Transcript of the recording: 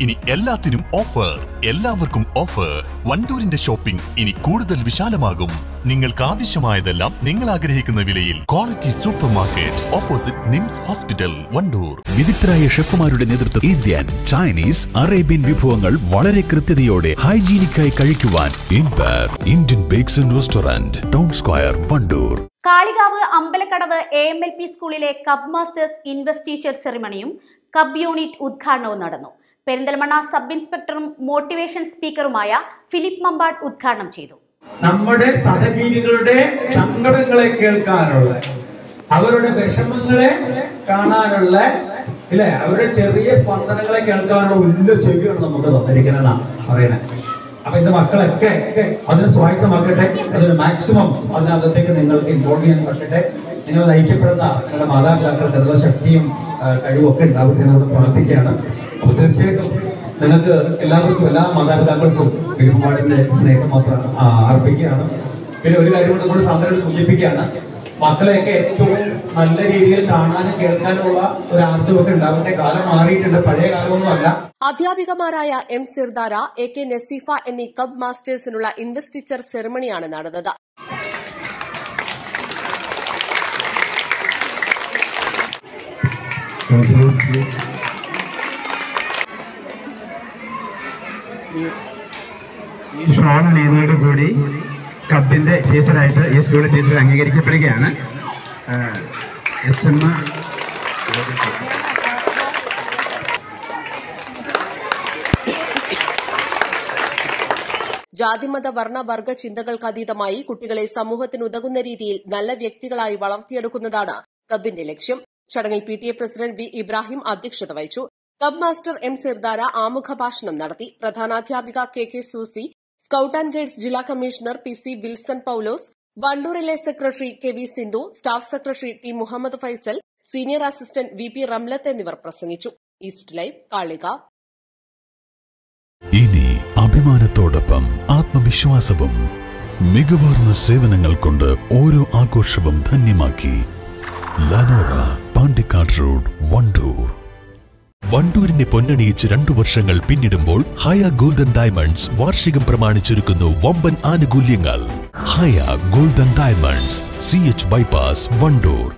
ഇനി എല്ലാത്തിനും ഓഫർ, എല്ലാവർക്കും ഓഫർ. വണ്ടൂരിന്റെ ഷോപ്പിംഗ് ഇനി കൂടുതൽ വിശാലമാകും. നിങ്ങൾക്ക് ആവശ്യമായതെല്ലാം നിങ്ങൾ ആഗ്രഹിക്കുന്ന വിലയിൽ. Quality supermarket, opposite NIMS hospital, Wandoor. വിദഗ്ധരായ ഷെഫുമാരുടെ നേതൃത്വത്തിൽ ഇന്ത്യൻ, ചൈനീസ്, അറേബ്യൻ വിഭവങ്ങൾ വളരെ കൃത്യതയോടെ ഹൈജീനിക്കായി കഴിക്കുവാൻ Indian bakes and restaurant, town square, Wandoor. Kalikavu Ambalakkadavu AMLP സ്കൂളിലെ കബ് മാസ്റ്റേഴ്സ് ഇൻവെസ്റ്റിച്ചർ സെറിമണിയും കബ് യൂണിറ്റ് ഉദ്ഘാടനവും നടന്നു. പെരിന്തൽമണ്ണ സബ് ഇൻസ്പെക്ടറും മോട്ടിവേഷൻ സ്പീക്കറുമായ ഫിലിപ്പ് മമ്പാട് ഉദ്ഘാടനം ചെയ്തു. നമ്മുടെ സഹജീവികളുടെ സങ്കടങ്ങളെ കേൾക്കാനുള്ള, അവരുടെ വിഷമങ്ങളെ കാണാനുള്ള, ഇല്ലേ, അവരുടെ ചെറിയ സ്പന്ദനങ്ങളെ കേൾക്കാനുള്ള വലിയ ചെവിയാണ് നമുക്ക് തന്നിരിക്കണമെന്നാണ് പറയണേ. അപ്പൊ എന്റെ മക്കളൊക്കെ അതിന് സ്വായത്തമാക്കട്ടെ, അതിന് മാക്സിമം അതിനകത്തേക്ക് നിങ്ങൾക്ക് ഇൻവോൾവ് ചെയ്യാൻ പറ്റട്ടെ. നിങ്ങൾ നയിക്കപ്പെടുന്ന നിങ്ങളുടെ മാതാപിതാക്കൾക്ക് അതിനുള്ള ശക്തിയും കഴിവൊക്കെ ഉണ്ടാവട്ടെ എന്ന് പ്രാർത്ഥിക്കുകയാണ്. അപ്പൊ തീർച്ചയായിട്ടും നിങ്ങൾക്ക് എല്ലാവർക്കും, എല്ലാ മാതാപിതാക്കൾക്കും ഫിലിപ്പാടിന്റെ സ്നേഹം മാത്രം അർപ്പിക്കുകയാണ്. പിന്നെ ഒരു കാര്യം കൂടെ നമ്മൾ സാധാരണ സൂചിപ്പിക്കുകയാണ്, മക്കളെയൊക്കെ ഏറ്റവും നല്ല രീതിയിൽ കാണാനും കേൾക്കാനുമുള്ള ഒരു ആർജവൊക്കെ ഉണ്ടാവട്ടെ. കാലം മാറിയിട്ടുണ്ട്, പഴയ കാലമൊന്നും അല്ല. അധ്യാപികമാരായ M. സിർദാര, AK നസീഫ എന്നീ കബ് മാസ്റ്റേഴ്സിനുള്ള ഇൻവെസ്റ്റിച്ചർ സെറിമണിയാണ് നടന്നത്. ഈ സ്ട്രോൺ ലീവോട് കൂടി കബിന്റെ ടീച്ചറായിട്ട് ഈ സ്കൂളിലെ ടീച്ചർ അംഗീകരിക്കപ്പെടുകയാണ്. HM ജാതിമത വർണ്ണ വർഗ ചിന്തകൾക്കതീതമായി കുട്ടികളെ സമൂഹത്തിന് ഉതകുന്ന രീതിയിൽ നല്ല വ്യക്തികളായി വളർത്തിയെടുക്കുന്നതാണ് കബിന്റെ ലക്ഷ്യം. ചടങ്ങിൽ PTA പ്രസിഡന്റ് V. ഇബ്രാഹിം അധ്യക്ഷത വഹിച്ചു. കബ് മാസ്റ്റർ M. സിർദാര ആമുഖ ഭാഷണം നടത്തി. പ്രധാനാധ്യാപിക KK Susie, scout and guides ജില്ലാ കമ്മീഷണർ PC വിൽസൺ പൌലോസ്, വണ്ടൂരിലെ secretary KV Sindhu, staff secretary T. Muhammad Faisal, senior assistant VP Ramlath എന്നിവർ പ്രസംഗിച്ചു. East live, Kalikavu. ഇനി അഭിമാനത്തോടൊപ്പം ആത്മവിശ്വാസവും മികവാർന്ന സേവനങ്ങൾ കൊണ്ട് ഓരോ ആഘോഷവും ധന്യമാക്കി. ലനോറ, പാണ്ടിക്കാട് റോഡ്, വണ്ടൂർ. വണ്ടൂരിനെ പൊന്നണിയിച്ച് 2 വർഷങ്ങൾ പിന്നിടുമ്പോൾ ഹയ ഗോൾഡൻ ഡയമണ്ട്സ് വാർഷികം പ്രമാണിച്ചൊരുക്കുന്നു വമ്പൻ ആനുകൂല്യങ്ങൾ. Haya golden diamonds, CH bypass, Wandoor.